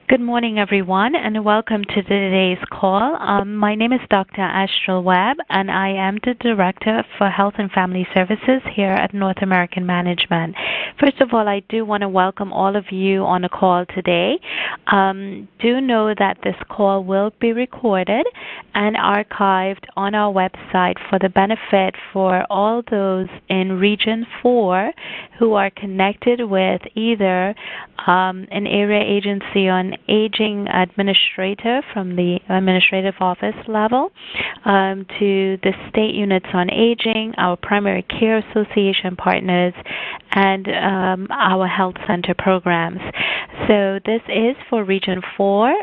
Good morning, everyone, and welcome to today's call. My name is Dr. Astral Webb, and I am the Director for Health and Family Services here at North American Management. First of all, I do want to welcome all of you on the call today. Do know that this call will be recorded and archived on our website for the benefit for all those in Region 4 who are connected with either an area agency on aging administrator from the administrative office level to the state units on aging, our primary care association partners, and our health center programs. So this is for Region 4.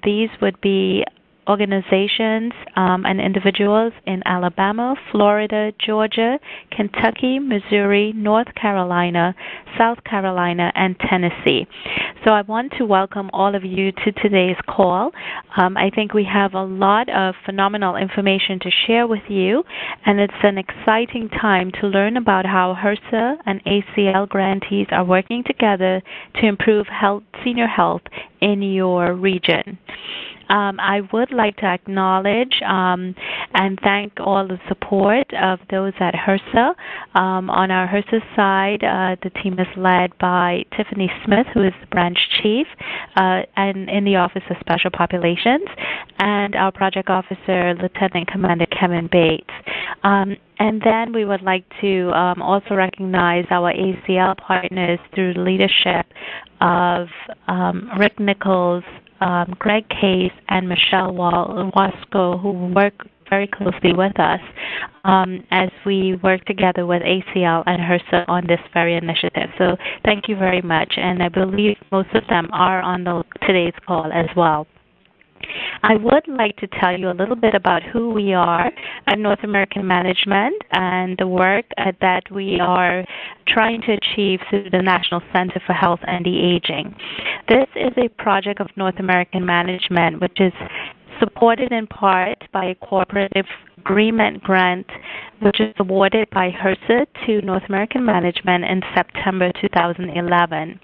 These would be organizations and individuals in Alabama, Florida, Georgia, Kentucky, Missouri, North Carolina, South Carolina, and Tennessee. So I want to welcome all of you to today's call. I think we have a lot of phenomenal information to share with you, and it's an exciting time to learn about how HRSA and ACL grantees are working together to improve senior health in your region. I would like to acknowledge and thank all the support of those at HRSA. On our HRSA side, the team is led by Tiffany Smith, who is the branch chief and in the Office of Special Populations, and our project officer, Lieutenant Commander Kevin Bates. And then we would like to also recognize our ACL partners through the leadership of Rick Nichols, Greg Case, and Michelle Wasco, who work very closely with us as we work together with ACL and HRSA on this very initiative. So thank you very much, and I believe most of them are on today's call as well. I would like to tell you a little bit about who we are at North American Management and the work that we are trying to achieve through the National Center for Health and Aging. This is a project of North American Management which is supported in part by a cooperative agreement grant which is awarded by HRSA to North American Management in September 2011.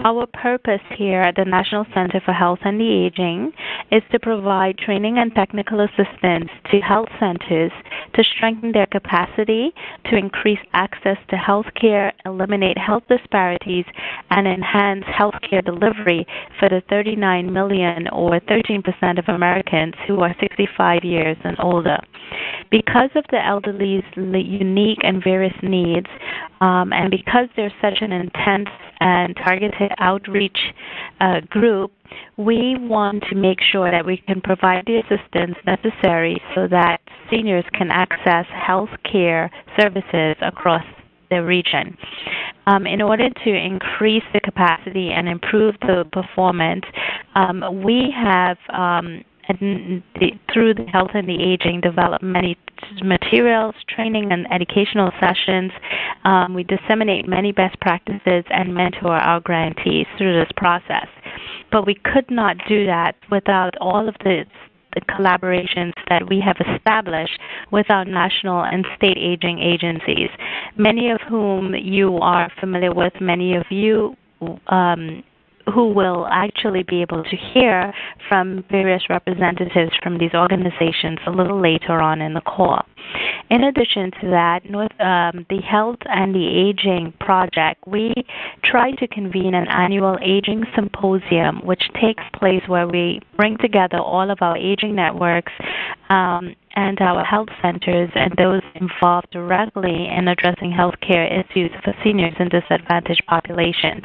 Our purpose here at the National Center for Health and Aging is to provide training and technical assistance to health centers to strengthen their capacity, to increase access to health care, eliminate health disparities, and enhance health care delivery for the 39 million or 13% of Americans who are 65 years and older. Because of the elderly's unique and various needs, and because there's such an intense and targeted outreach group, we want to make sure that we can provide the assistance necessary so that seniors can access health care services across the region. In order to increase the capacity and improve the performance, we have through the Health and the Aging, develop many materials, training, and educational sessions. We disseminate many best practices and mentor our grantees through this process. But we could not do that without all of the collaborations that we have established with our national and state aging agencies, many of whom you are familiar with, many of you who will actually be able to hear from various representatives from these organizations a little later on in the call. In addition to that, the Health and the Aging Project, we try to convene an annual aging symposium which takes place where we bring together all of our aging networks and our health centers and those involved directly in addressing healthcare issues for seniors and disadvantaged populations.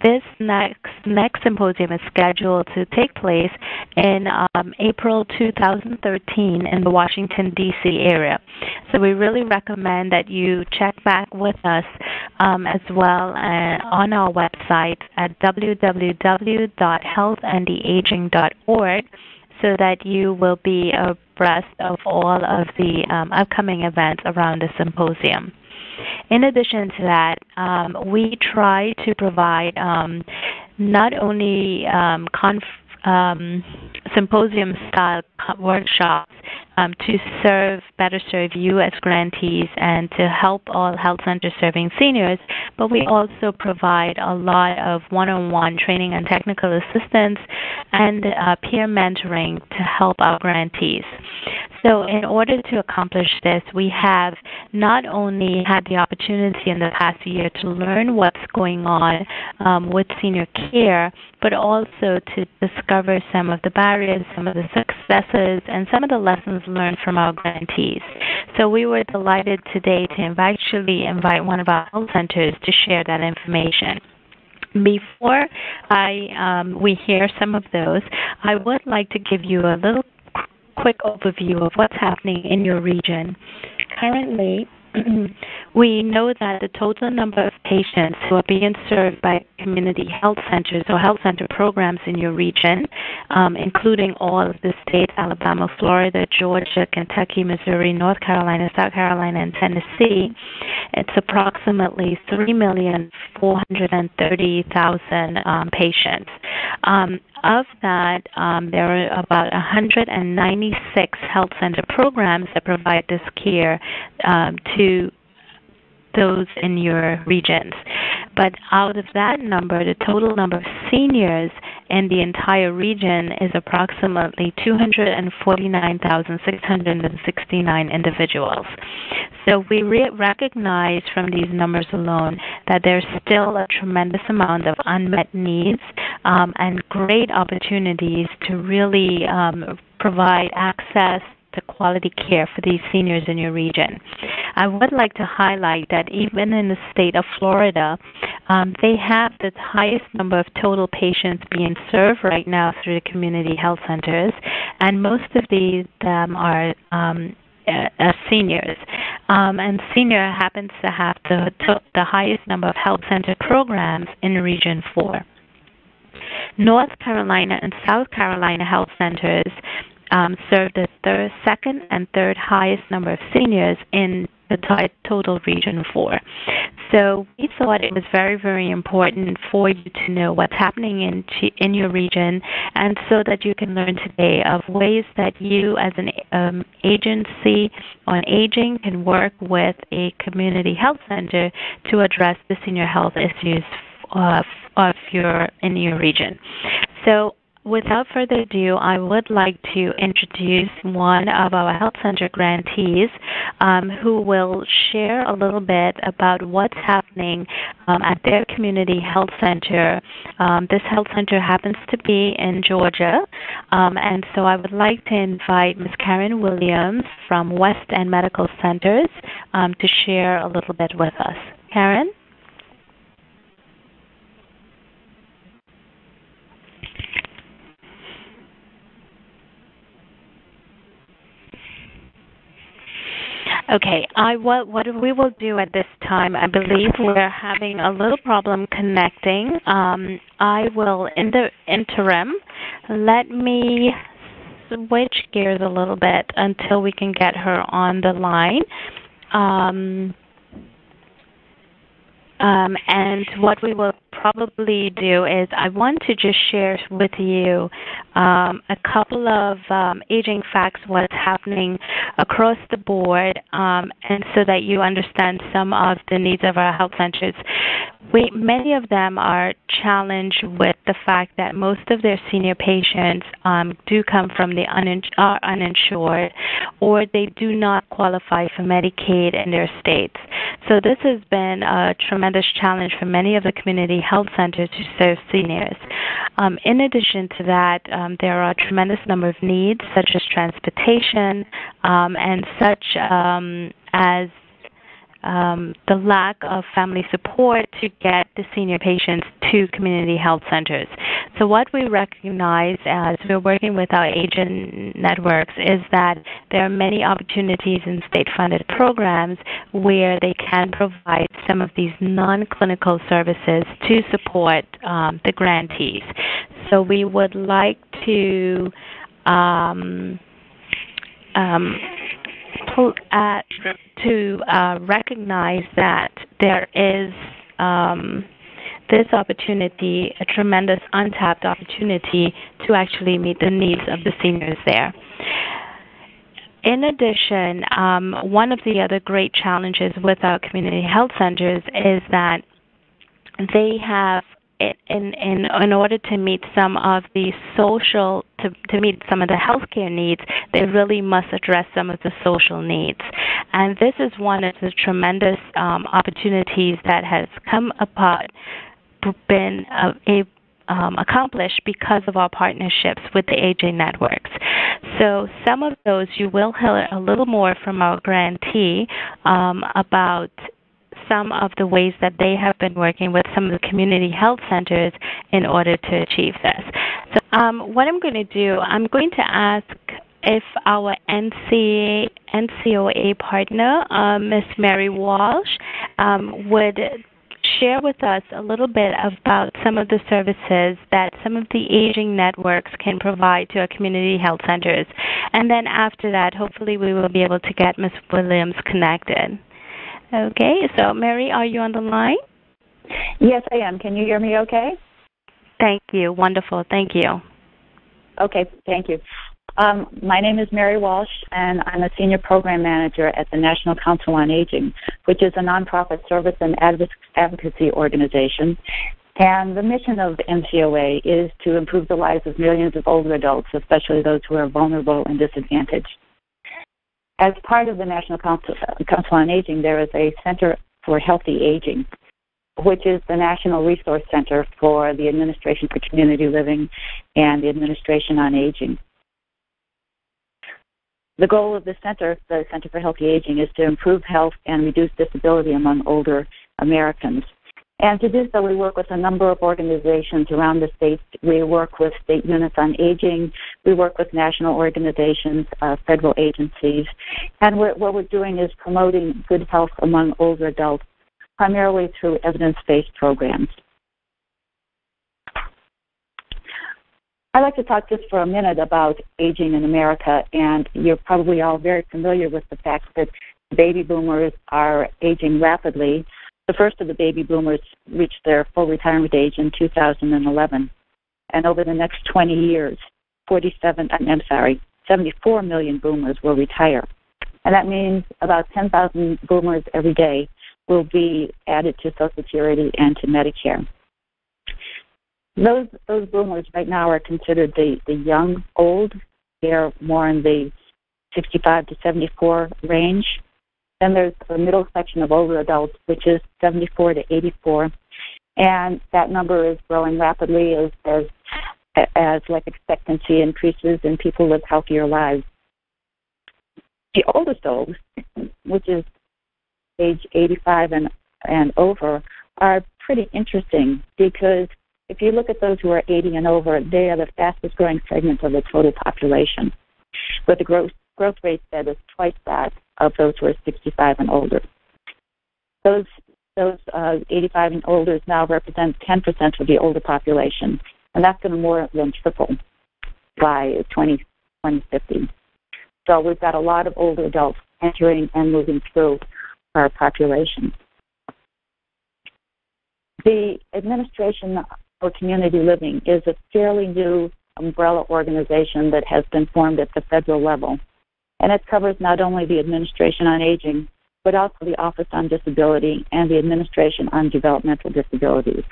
This next symposium is scheduled to take place in April 2013 in the Washington, D.C. area. So we really recommend that you check back with us as well on our website at www.healthandtheaging.org so that you will be abreast of all of the upcoming events around the symposium. In addition to that, we try to provide not only symposium-style workshops to better serve you as grantees and to help all health centers serving seniors, but we also provide a lot of one-on-one training and technical assistance and peer mentoring to help our grantees. So in order to accomplish this, we have not only had the opportunity in the past year to learn what's going on with senior care, but also to discover some of the barriers, some of the successes, and some of the lessons learned from our grantees. So we were delighted today to actually invite one of our health centers to share that information. Before we hear some of those, I would like to give you a little quick overview of what's happening in your region. Currently, we know that the total number of patients who are being served by community health centers or health center programs in your region, including all of the states, Alabama, Florida, Georgia, Kentucky, Missouri, North Carolina, South Carolina, and Tennessee, it's approximately 3,430,000 patients. Of that, there are about 196 health center programs that provide this care to those in your regions. But out of that number, the total number of seniors in the entire region is approximately 249,669 individuals. So we recognize from these numbers alone that there's still a tremendous amount of unmet needs and great opportunities to really provide access to quality care for these seniors in your region. I would like to highlight that even in the state of Florida, they have the highest number of total patients being served right now through the community health centers, and most of these are seniors. And senior happens to have the highest number of health center programs in Region 4. North Carolina and South Carolina health centers serve the second and third highest number of seniors in the total Region 4. So we thought it was very, very important for you to know what's happening in your region, and so that you can learn today of ways that you as an agency on aging can work with a community health center to address the senior health issues in your region. So without further ado, I would like to introduce one of our health center grantees who will share a little bit about what's happening at their community health center. This health center happens to be in Georgia, and so I would like to invite Ms. Karen Williams from West End Medical Centers to share a little bit with us. Karen? Okay, what we will do at this time, I believe we're having a little problem connecting. I will, in the interim, let me switch gears a little bit until we can get her on the line. And what we will probably do is I want to just share with you a couple of aging facts, what's happening across the board, and so that you understand some of the needs of our health centers. Many of them are challenged with the fact that most of their senior patients do come from the uninsured, or they do not qualify for Medicaid in their states. So this has been a tremendous challenge for many of the community health centers who serve seniors. In addition to that, there are a tremendous number of needs, such as transportation and such as the lack of family support to get the senior patients to community health centers. So what we recognize as we're working with our agent networks is that there are many opportunities in state-funded programs where they can provide some of these non-clinical services to support the grantees. So we would like to recognize that there is this opportunity, a tremendous untapped opportunity to actually meet the needs of the seniors there. In addition, one of the other great challenges with our community health centers is that they have, in order to meet some of the social, to meet some of the healthcare needs, they really must address some of the social needs. And this is one of the tremendous opportunities that has been accomplished because of our partnerships with the aging networks. So some of those you will hear a little more from our grantee about some of the ways that they have been working with some of the community health centers in order to achieve this. So what I'm going to do, I'm going to ask if our NCOA partner, Ms. Mary Walsh, would share with us a little bit about some of the services that some of the aging networks can provide to our community health centers. And then after that, hopefully we will be able to get Ms. Williams connected. Okay, so Mary, are you on the line? Yes, I am. Can you hear me okay? Thank you. Wonderful. Thank you. Okay, thank you. My name is Mary Walsh, and I'm a Senior Program Manager at the National Council on Aging, which is a nonprofit service and advocacy organization. And the mission of NCOA is to improve the lives of millions of older adults, especially those who are vulnerable and disadvantaged. As part of the National Council on Aging, there is a Center for Healthy Aging, which is the National Resource Center for the Administration for Community Living and the Administration on Aging. The goal of the Center for Healthy Aging, is to improve health and reduce disability among older Americans. And to do so, we work with a number of organizations around the state. We work with state units on aging. We work with national organizations, federal agencies. And what we're doing is promoting good health among older adults, primarily through evidence-based programs. I'd like to talk just for a minute about aging in America, and you're probably all very familiar with the fact that baby boomers are aging rapidly. The first of the baby boomers reached their full retirement age in 2011, and over the next 20 years, 74 million boomers will retire. And that means about 10,000 boomers every day will be added to Social Security and to Medicare. Those boomers right now are considered the young old. They're more in the 65 to 74 range. Then there's the middle section of older adults, which is 74 to 84, and that number is growing rapidly as life expectancy increases and people live healthier lives. The oldest old, which is age 85 and over, are pretty interesting because if you look at those who are 80 and over, they are the fastest growing segment of the total population, with the growth rate that is twice that of those who are 65 and older. Those 85 and older now represent 10% of the older population, and that's going to more than triple by 2050. So we've got a lot of older adults entering and moving through our population. The Administration for Community Living is a fairly new umbrella organization that has been formed at the federal level. And it covers not only the Administration on Aging, but also the Office on Disability and the Administration on Developmental Disabilities.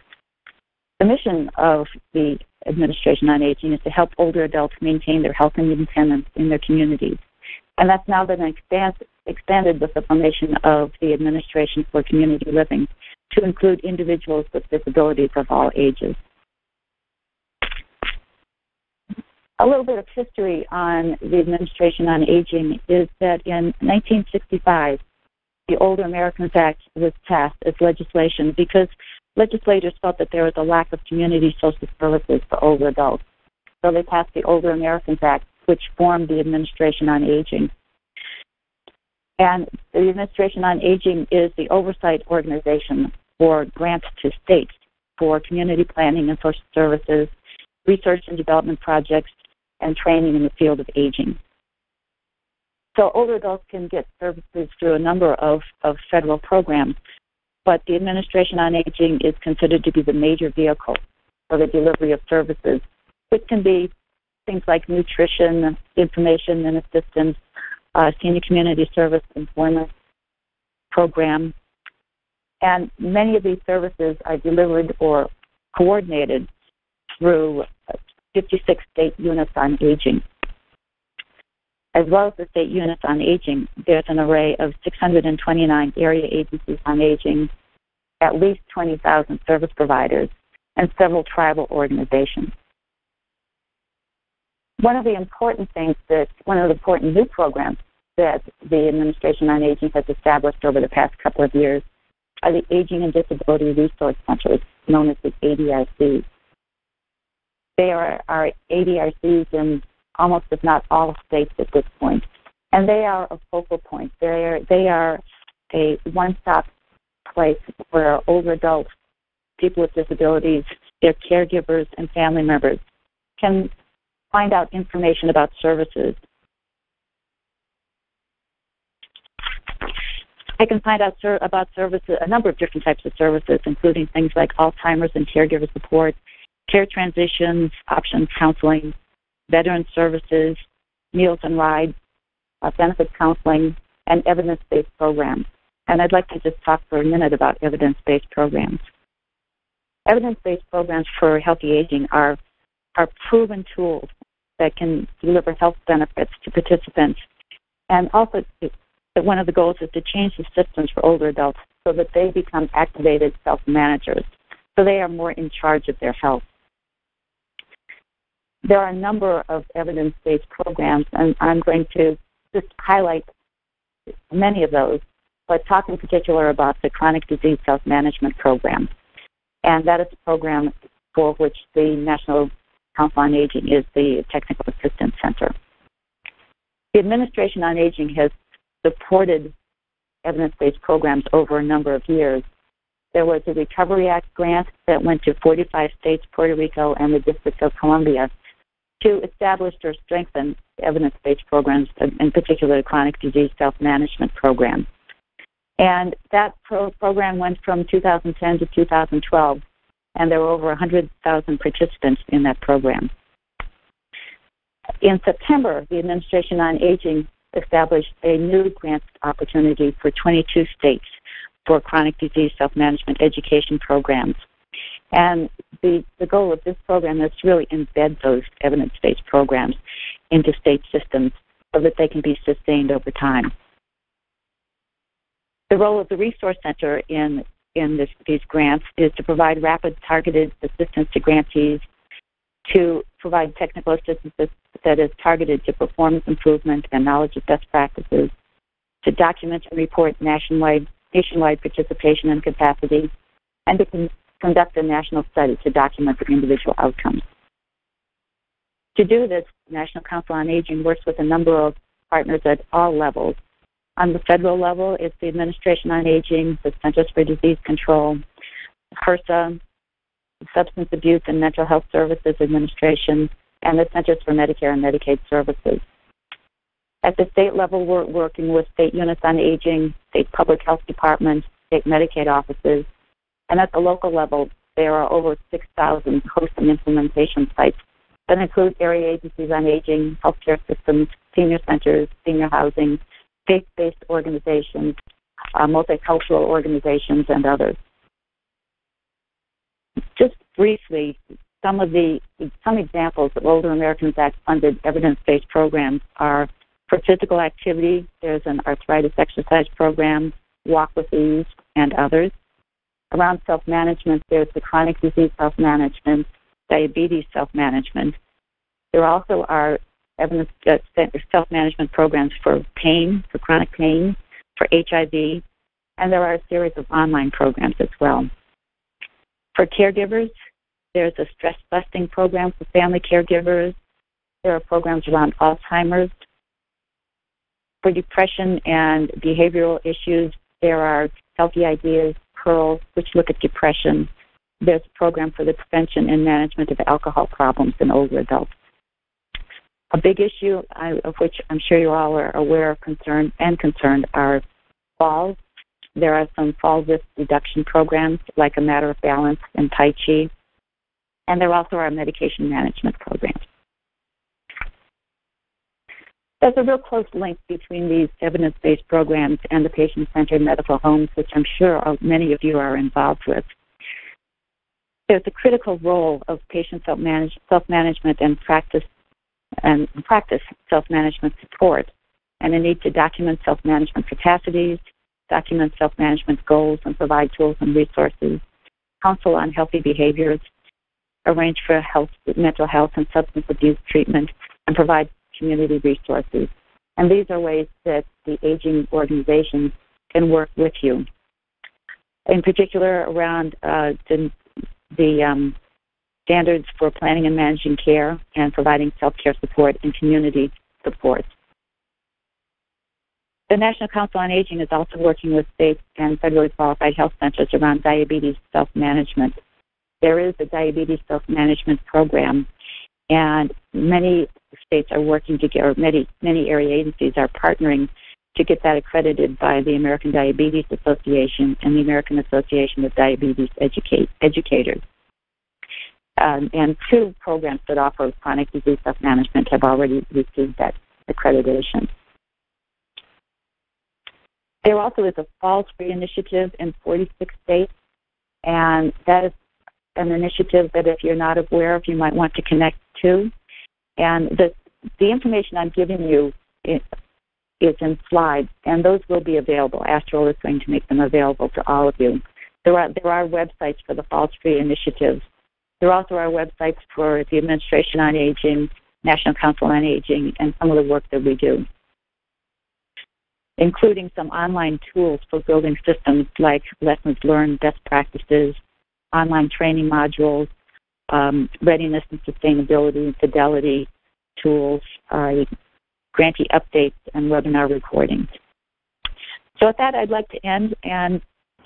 The mission of the Administration on Aging is to help older adults maintain their health and independence in their communities. And that's now been expanded with the formation of the Administration for Community Living to include individuals with disabilities of all ages. A little bit of history on the Administration on Aging is that in 1965, the Older Americans Act was passed as legislation because legislators felt that there was a lack of community social services for older adults. So they passed the Older Americans Act, which formed the Administration on Aging. And the Administration on Aging is the oversight organization for grants to states for community planning and social services, research and development projects, and training in the field of aging. So older adults can get services through a number of federal programs, but the Administration on Aging is considered to be the major vehicle for the delivery of services, which can be things like nutrition, information and assistance, senior community service employment program. And many of these services are delivered or coordinated through 56 state units on aging. As well as the state units on aging, there's an array of 629 area agencies on aging, at least 20,000 service providers, and several tribal organizations. One of the important new programs that the Administration on Aging has established over the past couple of years are the Aging and Disability Resource Centers, known as the ADRCs. They are ADRCs in almost, if not all, states at this point, and they are a focal point. They are a one-stop place where older adults, people with disabilities, their caregivers, and family members can find out information about services. They can find out about services, a number of different types of services, including things like Alzheimer's and caregiver support, care transitions, options counseling, veteran services, meals and rides, benefits counseling, and evidence-based programs. And I'd like to just talk for a minute about evidence-based programs. Evidence-based programs for healthy aging are proven tools that can deliver health benefits to participants. And also, one of the goals is to change the systems for older adults so that they become activated self-managers, so they are more in charge of their health. There are a number of evidence-based programs, and I'm going to just highlight many of those, but talk in particular about the Chronic Disease Self-Management Program. And that is a program for which the National Council on Aging is the Technical Assistance Center. The Administration on Aging has supported evidence-based programs over a number of years. There was a Recovery Act grant that went to 45 states, Puerto Rico, and the District of Columbia to establish or strengthen evidence-based programs, in particular the Chronic Disease Self-Management Program. And that program went from 2010 to 2012, and there were over 100,000 participants in that program. In September, the Administration on Aging established a new grant opportunity for 22 states for chronic disease self-management education programs. And the goal of this program is to really embed those evidence-based programs into state systems so that they can be sustained over time. The role of the Resource Center in these grants is to provide rapid, targeted assistance to grantees, to provide technical assistance that is targeted to performance improvement and knowledge of best practices, to document and report nationwide participation and capacity, and to conduct a national study to document the individual outcomes. To do this, the National Council on Aging works with a number of partners at all levels. On the federal level, it's the Administration on Aging, the Centers for Disease Control, HRSA, Substance Abuse and Mental Health Services Administration, and the Centers for Medicare and Medicaid Services. At the state level, we're working with state units on aging, state public health departments, state Medicaid offices, and at the local level, there are over 6,000 host and implementation sites that include area agencies on aging, healthcare systems, senior centers, senior housing, faith-based organizations, multicultural organizations, and others. Just briefly, some examples of Older Americans Act-funded evidence-based programs are for physical activity. There's an arthritis exercise program, Walk with Ease, and others. Around self-management, there's the chronic disease self-management, diabetes self-management. There also are evidence self-management programs for pain, for chronic pain, for HIV, and there are a series of online programs as well. For caregivers, there's a stress busting program for family caregivers. There are programs around Alzheimer's. For depression and behavioral issues, there are Healthy Ideas, Pearls, which look at depression. There's a program for the prevention and management of alcohol problems in older adults. A big issue of which I'm sure you all are aware, concerned, are falls. There are some fall risk reduction programs like A Matter of Balance and Tai Chi. And there also are medication management programs. There's a real close link between these evidence-based programs and the patient-centered medical homes, which I'm sure many of you are involved with. There's a critical role of patient self-management and practice self-management support, and a need to document self-management capacities, document self-management goals, and provide tools and resources, counsel on healthy behaviors, arrange for mental health and substance abuse treatment, and provide community resources. And these are ways that the aging organizations can work with you. In particular, around the standards for planning and managing care and providing self-care support and community support. The National Council on Aging is also working with state and federally qualified health centers around diabetes self-management. There is a diabetes self-management program, and many states are working together, many area agencies are partnering to get that accredited by the American Diabetes Association and the American Association of Diabetes Educators. And 2 programs that offer chronic disease self-management have already received that accreditation. There also is a Falls-Free initiative in 46 states, and that is an initiative that if you're not aware of, you might want to connect to. And the information I'm giving you is in slides, and those will be available. Astral is going to make them available to all of you. There are websites for the Falls-Free initiatives. There also are websites for the Administration on Aging, National Council on Aging, and some of the work that we do, including some online tools for building systems like lessons learned, best practices, online training modules, readiness and sustainability, fidelity tools, grantee updates, and webinar recordings. So with that, I'd like to end, and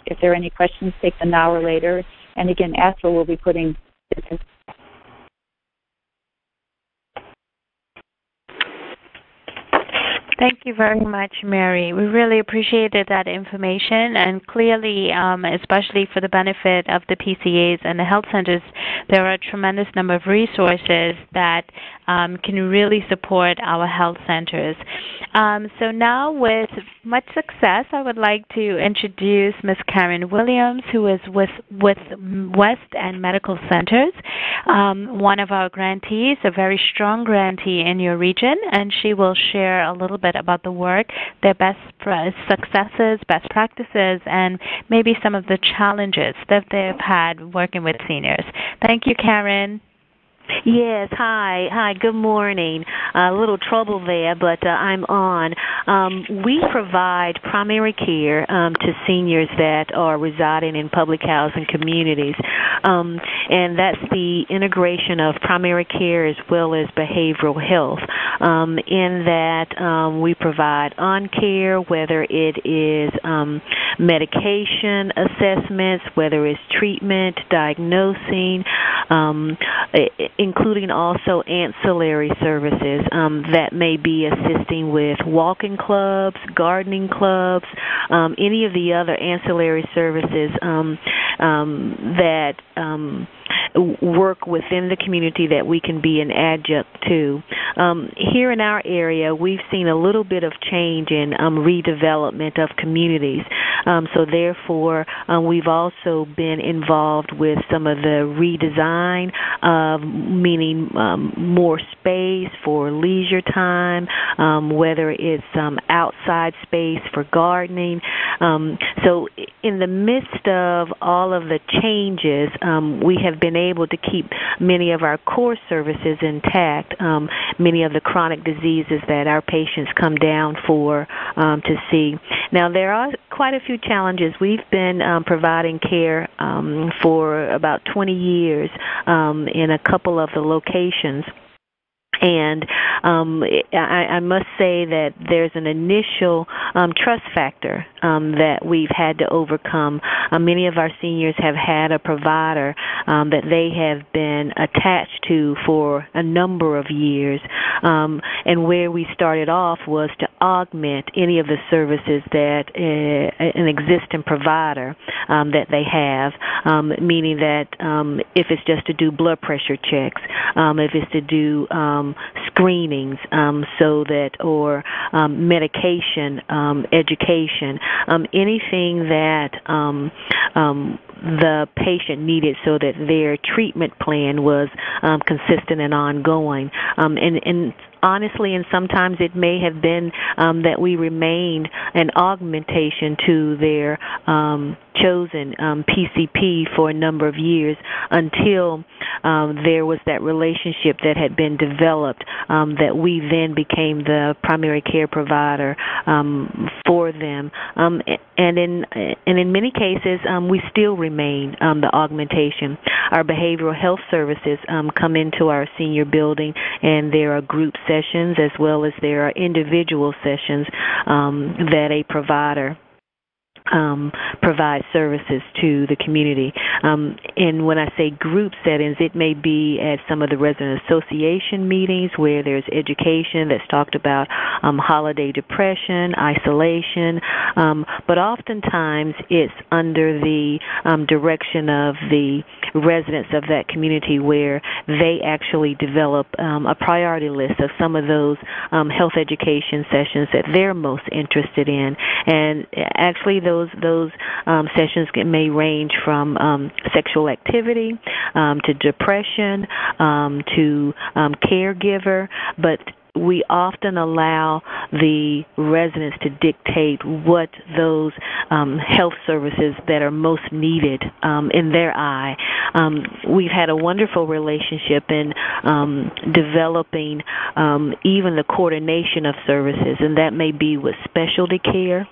if there are any questions, take them now or later. And again, Astral will be putting this in. Thank you very much, Mary. We really appreciated that information, and clearly, especially for the benefit of the PCAs and the health centers, there are a tremendous number of resources that can really support our health centers. So now, with much success, I would like to introduce Ms. Karen Williams, who is with West End Medical Centers, one of our grantees, a very strong grantee in your region, and she will share a little bit about the work, their best successes, best practices, and maybe some of the challenges that they've had working with seniors. Thank you, Karen. Yes, hi, good morning. A little trouble there, but I'm on. We provide primary care to seniors that are residing in public housing communities, and that's the integration of primary care as well as behavioral health, in that we provide on-care, whether it is medication assessments, whether it's treatment, diagnosing, including also ancillary services that may be assisting with walking clubs, gardening clubs, any of the other ancillary services that work within the community that we can be an adjunct to. Here in our area, we've seen a little bit of change in redevelopment of communities. So therefore, we've also been involved with some of the redesign, meaning more space for leisure time, whether it's outside space for gardening. So in the midst of all of the changes, we have been able to keep many of our core services intact, many of the chronic diseases that our patients come down for to see. Now, there are quite a few challenges. We've been providing care for about 20 years in a couple of the locations. And I must say that there's an initial trust factor that we've had to overcome. Many of our seniors have had a provider that they have been attached to for a number of years. And where we started off was to augment any of the services that an existing provider that they have, meaning that if it's just to do blood pressure checks, if it's to do screenings, so that, or medication, education, anything that the patient needed so that their treatment plan was consistent and ongoing. And honestly, and sometimes it may have been that we remained an augmentation to their chosen PCP for a number of years until there was that relationship that had been developed, that we then became the primary care provider for them. And in many cases, we still remain the augmentation. Our behavioral health services come into our senior building, and there are group sessions as well as there are individual sessions that a provider provide services to the community. And when I say group settings, it may be at some of the resident association meetings where there's education that's talked about holiday depression, isolation, but oftentimes it's under the direction of the residents of that community where they actually develop a priority list of some of those health education sessions that they're most interested in. And actually those sessions may range from sexual activity to depression to caregiver, but we often allow the residents to dictate what those health services that are most needed in their eye. We've had a wonderful relationship in developing even the coordination of services, and that may be with specialty care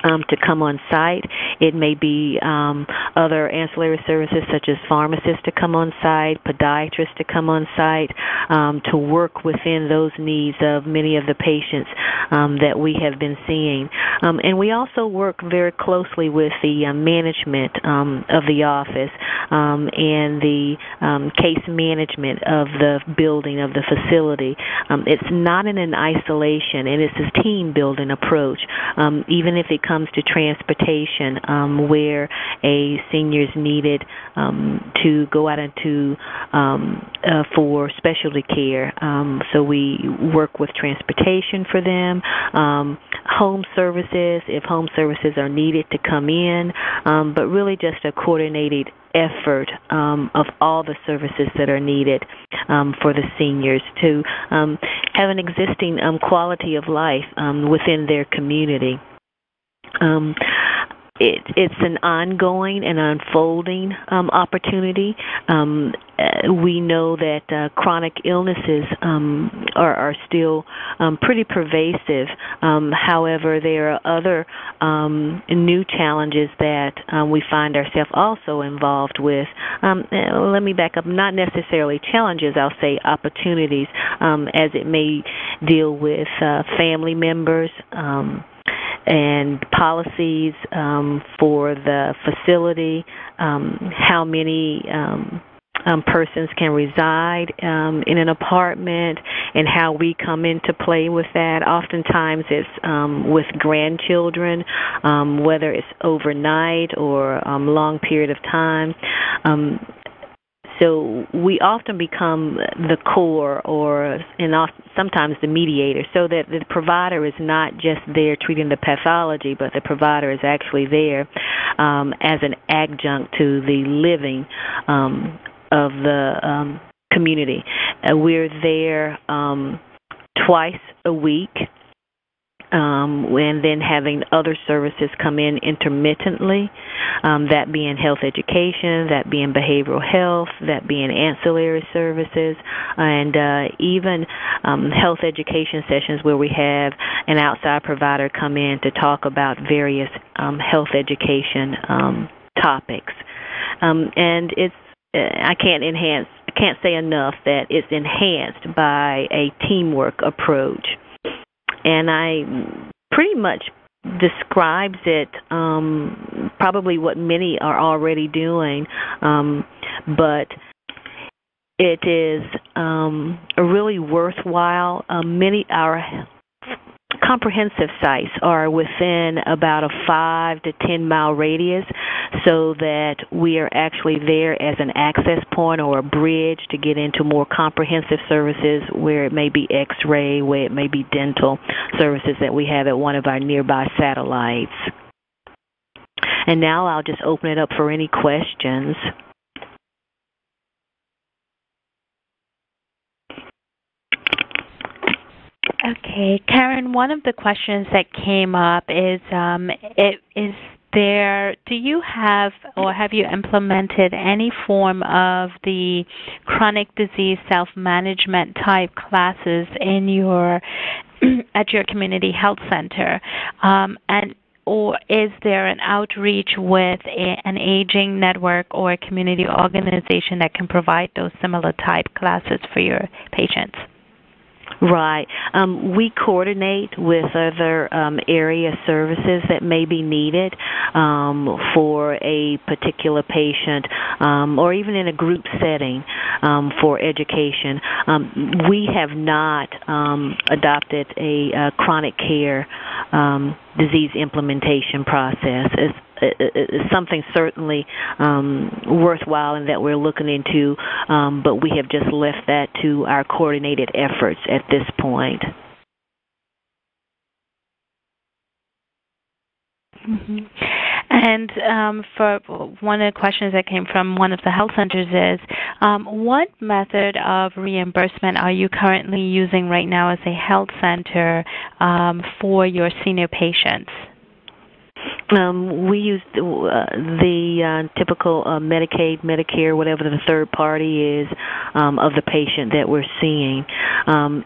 to come on site. It may be other ancillary services such as pharmacists to come on site, podiatrists to come on site, to work within those needs of many of the patients that we have been seeing. And we also work very closely with the management of the office and the case management of the building, of the facility. It's not in an isolation, and it's a team-building approach, even if it comes to transportation, where a senior is needed to go out into for specialty care. So we work with transportation for them, home services, if home services are needed to come in, but really just a coordinated effort of all the services that are needed for the seniors to have an existing quality of life within their community. It's an ongoing and unfolding opportunity. We know that chronic illnesses are still pretty pervasive. However, there are other new challenges that we find ourselves also involved with. Let me back up. Not necessarily challenges, I'll say opportunities, as it may deal with family members, and policies for the facility, how many persons can reside in an apartment, and how we come into play with that. Oftentimes it's with grandchildren, whether it's overnight or a long period of time. So we often become the core and sometimes the mediator, so that the provider is not just there treating the pathology, but the provider is actually there as an adjunct to the living of the community. We're there twice a week, and then having other services come in intermittently, that being health education, that being behavioral health, that being ancillary services, and even health education sessions where we have an outside provider come in to talk about various health education topics. And it's I can't say enough that it's enhanced by a teamwork approach. And I pretty much describes it probably what many are already doing, but it is really worthwhile. Many our comprehensive sites are within about a 5 to 10 mile radius, so that we are actually there as an access point or a bridge to get into more comprehensive services where it may be x-ray, where it may be dental services that we have at one of our nearby satellites. And now I'll just open it up for any questions. Okay, Karen, one of the questions that came up is, do you have or have you implemented any form of the chronic disease self-management type classes in your at your community health center? Or is there an outreach with an aging network or a community organization that can provide those similar type classes for your patients? Right. We coordinate with other area services that may be needed for a particular patient or even in a group setting for education. We have not adopted a chronic care disease implementation process. It's something certainly worthwhile and that we're looking into, but we have just left that to our coordinated efforts at this point. Mm-hmm. And for one of the questions that came from one of the health centers is, what method of reimbursement are you currently using right now as a health center for your senior patients? We use the typical Medicaid, Medicare, whatever the third party is of the patient that we're seeing.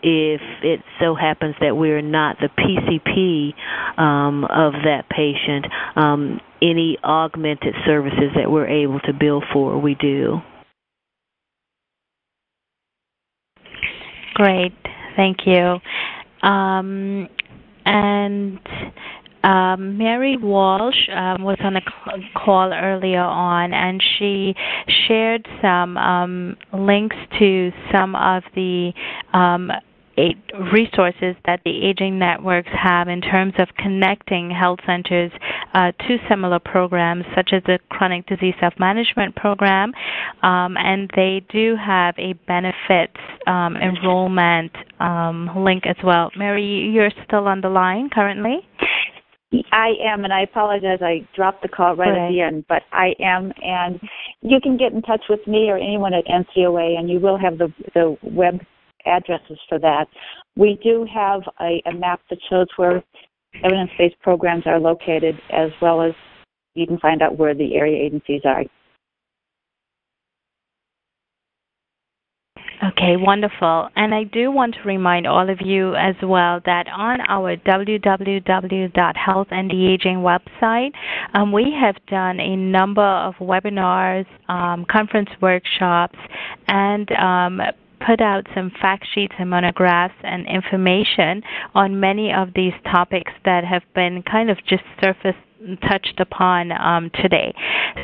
If it so happens that we're not the PCP of that patient, any augmented services that we're able to bill for, we do. Great, thank you. Mary Walsh was on a call earlier on, and she shared some links to some of the resources that the aging networks have in terms of connecting health centers to similar programs such as the chronic disease self-management program, and they do have a benefits enrollment link as well. Mary, you're still on the line currently? I am, and I apologize. I dropped the call right at the end, but I am, and you can get in touch with me or anyone at NCOA, and you will have the web addresses for that. We do have a map that shows where evidence-based programs are located, as well as you can find out where the area agencies are. Okay, wonderful. And I do want to remind all of you as well that on our www.healthandtheaging website, we have done a number of webinars, conference workshops, and put out some fact sheets and monographs and information on many of these topics that have been kind of just touched upon today.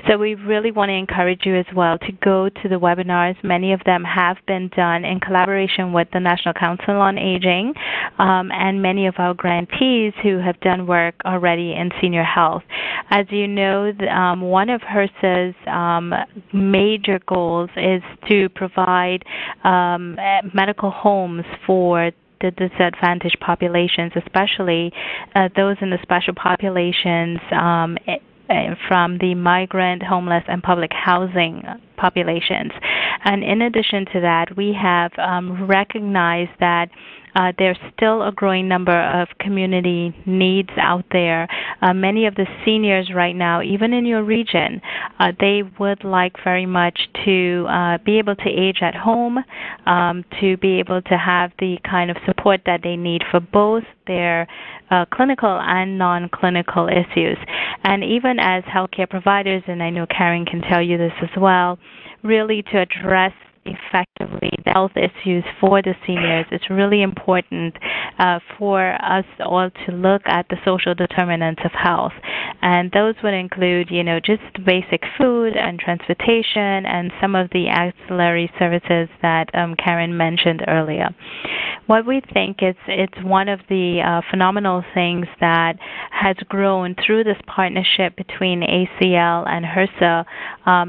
So we really want to encourage you as well to go to the webinars. Many of them have been done in collaboration with the National Council on Aging and many of our grantees who have done work already in senior health. As you know, one of HRSA's major goals is to provide medical homes for the disadvantaged populations, especially those in the special populations from the migrant, homeless, and public housing populations. And in addition to that, we have recognized that there's still a growing number of community needs out there. Many of the seniors right now, even in your region, they would like very much to be able to age at home, to be able to have the kind of support that they need for both their clinical and non-clinical issues. And even as healthcare providers, and I know Karen can tell you this as well, really to address effectively the health issues for the seniors, it's really important for us all to look at the social determinants of health. And those would include, just basic food and transportation and some of the ancillary services that Karen mentioned earlier. What we think is it's one of the phenomenal things that has grown through this partnership between ACL and HRSA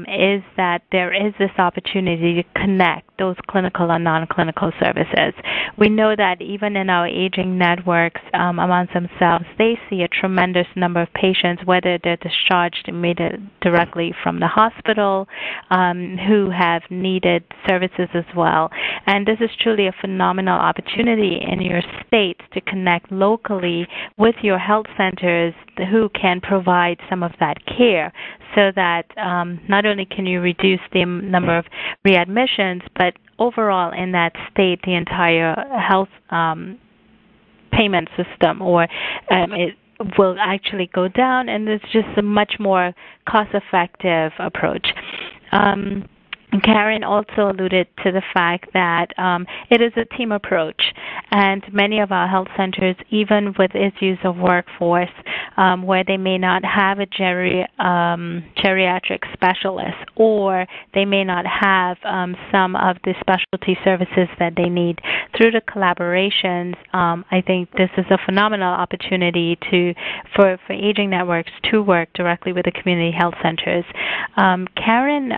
is that there is this opportunity to connect those clinical and non-clinical services. We know that even in our aging networks amongst themselves, they see a tremendous number of patients, whether they're discharged immediately directly from the hospital, who have needed services as well. And this is truly a phenomenal opportunity in your states to connect locally with your health centers who can provide some of that care, so that not only can you reduce the number of readmissions, but overall in that state, the entire health payment system it will actually go down, and it's just a much more cost-effective approach. Karen also alluded to the fact that it is a team approach, and many of our health centers, even with issues of workforce, where they may not have a geriatric specialist, or they may not have some of the specialty services that they need, through the collaborations, I think this is a phenomenal opportunity for aging networks to work directly with the community health centers. Karen,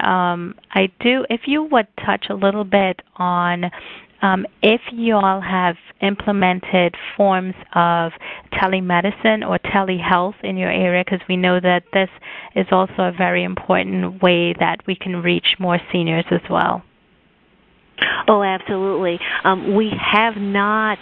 if you would touch a little bit on if you all have implemented forms of telemedicine or telehealth in your area, because we know that this is also a very important way that we can reach more seniors as well. Oh, absolutely. We have not.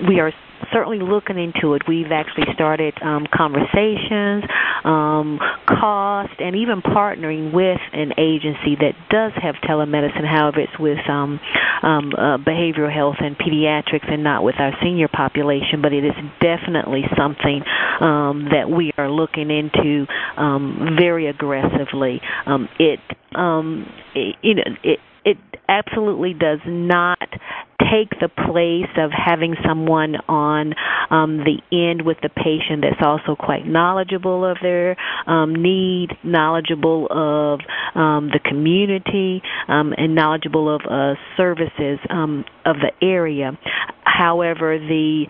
We are certainly looking into it. We've actually started conversations, cost, and even partnering with an agency that does have telemedicine. However, it's with behavioral health and pediatrics and not with our senior population, but it is definitely something that we are looking into very aggressively. It absolutely does not take the place of having someone on the end with the patient that's also quite knowledgeable of their need, knowledgeable of the community, and knowledgeable of services of the area. However, the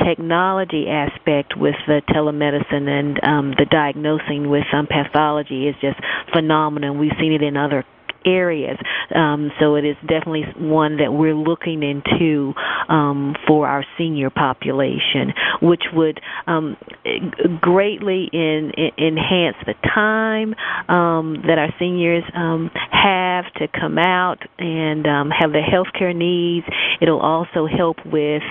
technology aspect with the telemedicine and the diagnosing with pathology is just phenomenal. We've seen it in other areas. So it is definitely one that we're looking into for our senior population, which would greatly enhance the time that our seniors have to come out and have their health care needs. It'll also help with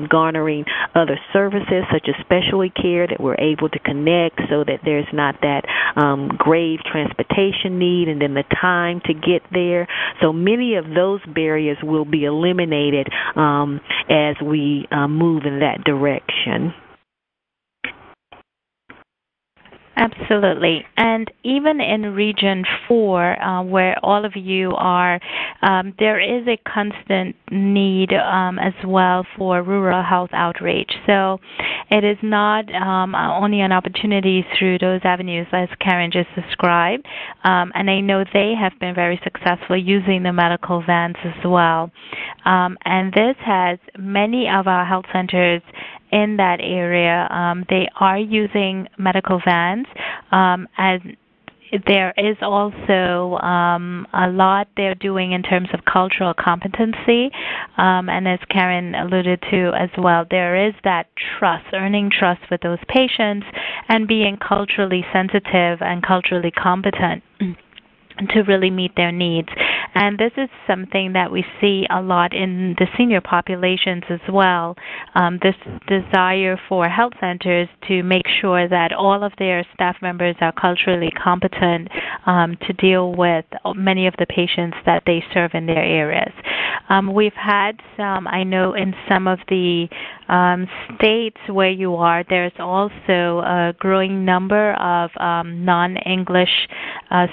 garnering other services such as specialty care that we're able to connect so that there's not that grave transportation need and then the time to get there. So many of those barriers will be eliminated as we move in that direction. Absolutely. And even in Region 4, where all of you are, there is a constant need as well for rural health outreach. So it is not only an opportunity through those avenues as Karen just described, and I know they have been very successful using the medical vans as well. And this has many of our health centers in that area. They are using medical vans, and there is also a lot they're doing in terms of cultural competency, and as Karen alluded to as well, there is that trust, earning trust with those patients and being culturally sensitive and culturally competent to really meet their needs. And this is something that we see a lot in the senior populations as well, this desire for health centers to make sure that all of their staff members are culturally competent to deal with many of the patients that they serve in their areas. We've had some, I know in some of the states where you are, there's also a growing number of non-English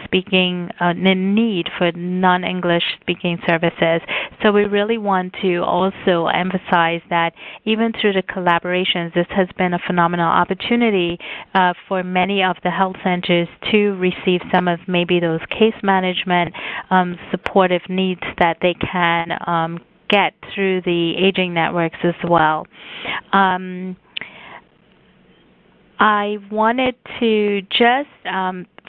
speaking, need for non-English speaking services. So we really want to also emphasize that even through the collaborations, this has been a phenomenal opportunity for many of the health centers to receive some of maybe those case management supportive needs that they can get through the aging networks as well. I wanted to just,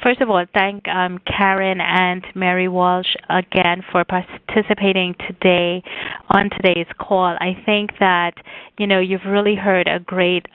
first of all, thank Karen and Mary Walsh again for participating today on today's call. I think that, you've really heard a great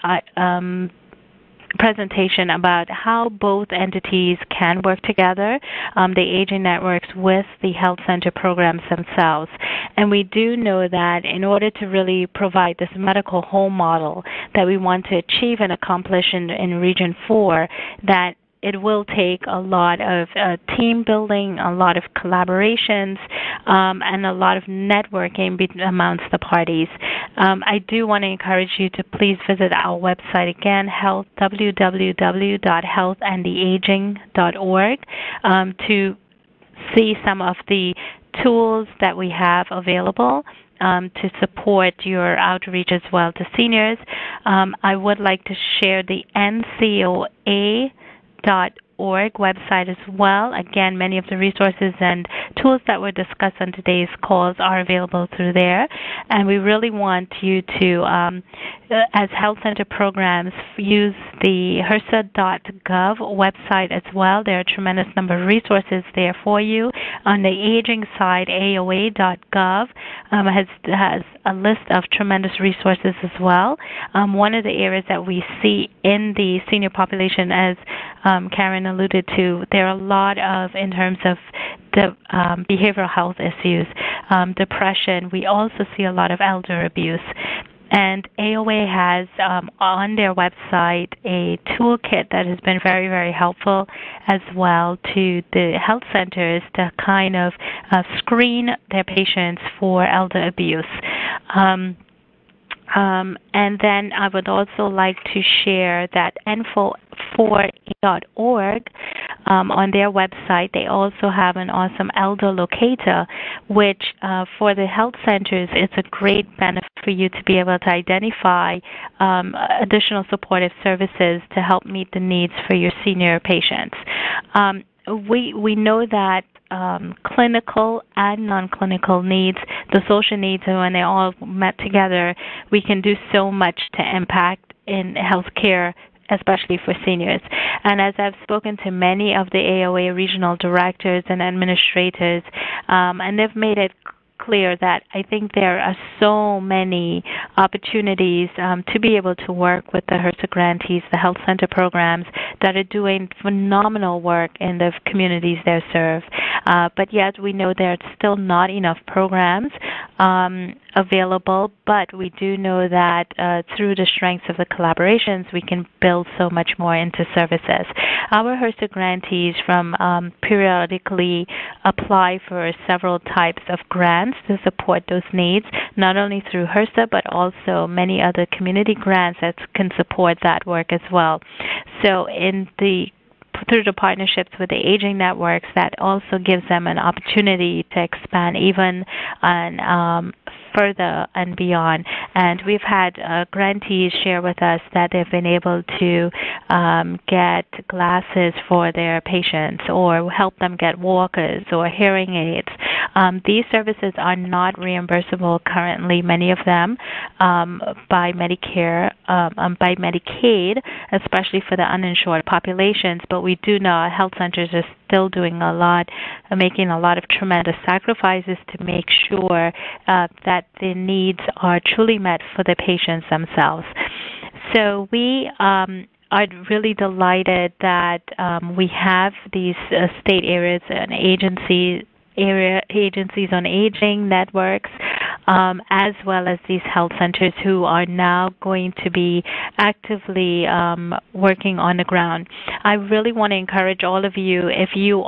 presentation about how both entities can work together, the aging networks with the health center programs themselves. And we do know that in order to really provide this medical home model that we want to achieve and accomplish in Region 4, that it will take a lot of team building, a lot of collaborations, and a lot of networking amongst the parties. I do want to encourage you to please visit our website again, www.healthandtheaging.org, to see some of the tools that we have available to support your outreach as well to seniors. I would like to share the NCOA.org website as well. Again, many of the resources and tools that were discussed on today's calls are available through there. And we really want you to, as health center programs, use the HRSA.gov website as well. There are a tremendous number of resources there for you. On the aging side, AOA.gov has a list of tremendous resources as well. One of the areas that we see in the senior population, as Karen alluded to, there are a lot of, in terms of the behavioral health issues, depression. We also see a lot of elder abuse. And AOA has on their website a toolkit that has been very, very helpful as well to the health centers to kind of screen their patients for elder abuse. And then I would also like to share that info4.org, on their website, they also have an awesome elder locator, which for the health centers, it's a great benefit for you to be able to identify additional supportive services to help meet the needs for your senior patients. We know that clinical and non-clinical needs, the social needs, and when they're all met together, we can do so much to impact in healthcare, especially for seniors. And as I've spoken to many of the AOA regional directors and administrators, and they've made it clear that I think there are so many opportunities to be able to work with the HRSA grantees, the health center programs that are doing phenomenal work in the communities they serve. But yet we know there are still not enough programs available, but we do know that through the strengths of the collaborations, we can build so much more into services. Our HRSA grantees periodically apply for several types of grants to support those needs, not only through HRSA, but also many other community grants that can support that work as well. So through the partnerships with the aging networks, that also gives them an opportunity to expand even on further and beyond. And we've had grantees share with us that they've been able to get glasses for their patients or help them get walkers or hearing aids. These services are not reimbursable currently, many of them, by Medicare, by Medicaid, especially for the uninsured populations. But we do know our health centers are still doing a lot, making a lot of tremendous sacrifices to make sure that the needs are truly met for the patients themselves. So we are really delighted that we have these state areas and agencies on aging networks, as well as these health centers who are now going to be actively working on the ground. I really want to encourage all of you, if you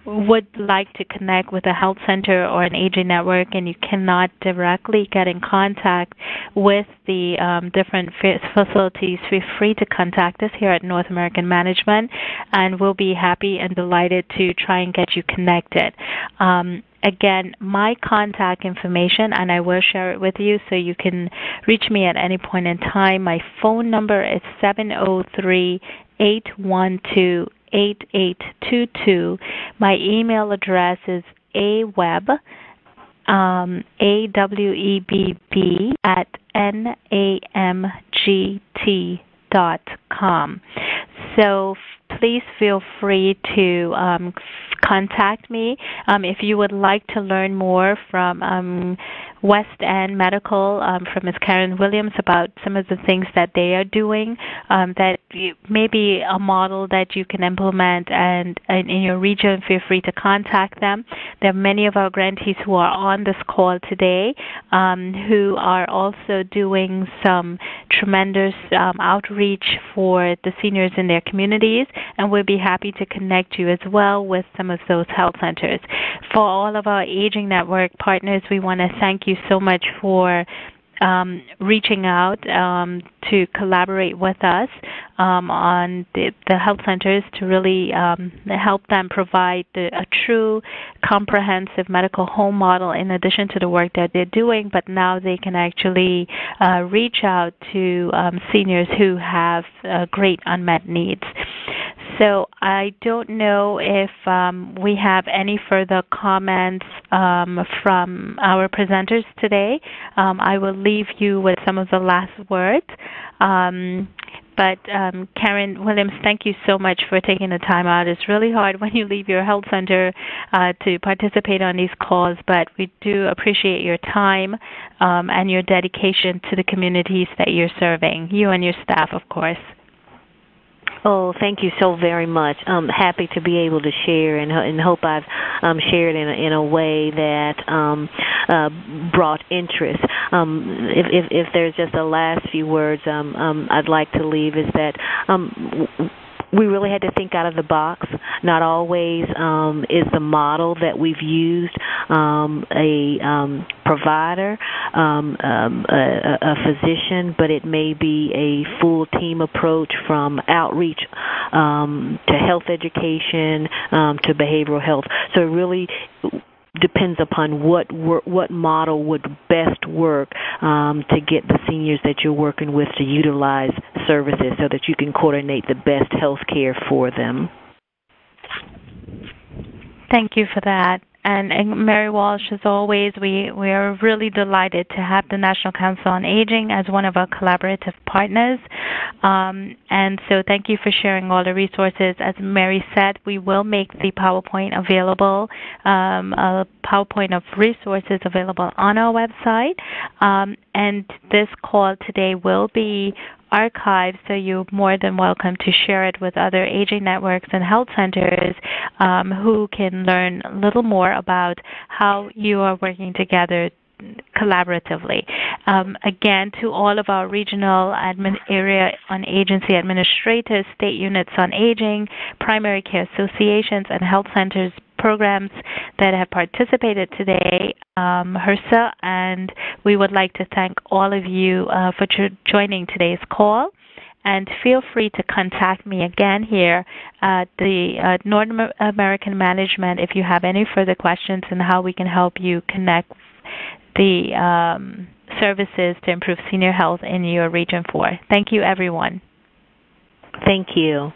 would like to connect with a health center or an aging network and you cannot directly get in contact with the different facilities, feel free to contact us here at North American Management, and we'll be happy and delighted to try and get you connected. Again, my contact information, and I will share it with you so you can reach me at any point in time. My phone number is 703-812-8822. My email address is aweb, AWEBB at NAMGT.com. So please feel free to contact me if you would like to learn more from West End Medical, from Ms. Karen Williams, about some of the things that they are doing, that may be a model that you can implement, and in your region, feel free to contact them. There are many of our grantees who are on this call today who are also doing some tremendous outreach for the seniors in their communities, and we'll be happy to connect you as well with some of those health centers. For all of our Aging Network partners, we want to thank you so much for reaching out to collaborate with us on the health centers to really help them provide a true comprehensive medical home model in addition to the work that they're doing, but now they can actually reach out to seniors who have great unmet needs. So I don't know if we have any further comments from our presenters today. I will leave you with some of the last words. But Karen Williams, thank you so much for taking the time out. It's really hard when you leave your health center to participate on these calls, but we do appreciate your time and your dedication to the communities that you're serving, you and your staff, of course. Oh, thank you so very much. I'm happy to be able to share, and hope I've shared in a way that brought interest. If there's just the last few words I'd like to leave is that we really had to think out of the box. Not always is the model that we've used a provider, a physician, but it may be a full team approach from outreach to health education to behavioral health. So it really depends upon what model would best work to get the seniors that you're working with to utilize services so that you can coordinate the best health care for them. Thank you for that. And Mary Walsh, as always, we are really delighted to have the National Council on Aging as one of our collaborative partners. And so thank you for sharing all the resources. As Mary said, we will make the PowerPoint available, a PowerPoint of resources available on our website. And this call today will be archived, so you're more than welcome to share it with other aging networks and health centers who can learn a little more about how you are working together collaboratively. Again, to all of our regional area on agency administrators, state units on aging, primary care associations, and health centers programs that have participated today, HRSA, and we would like to thank all of you for joining today's call. And feel free to contact me again here at the North American Management if you have any further questions on how we can help you connect the services to improve senior health in your Region 4. Thank you, everyone. Thank you.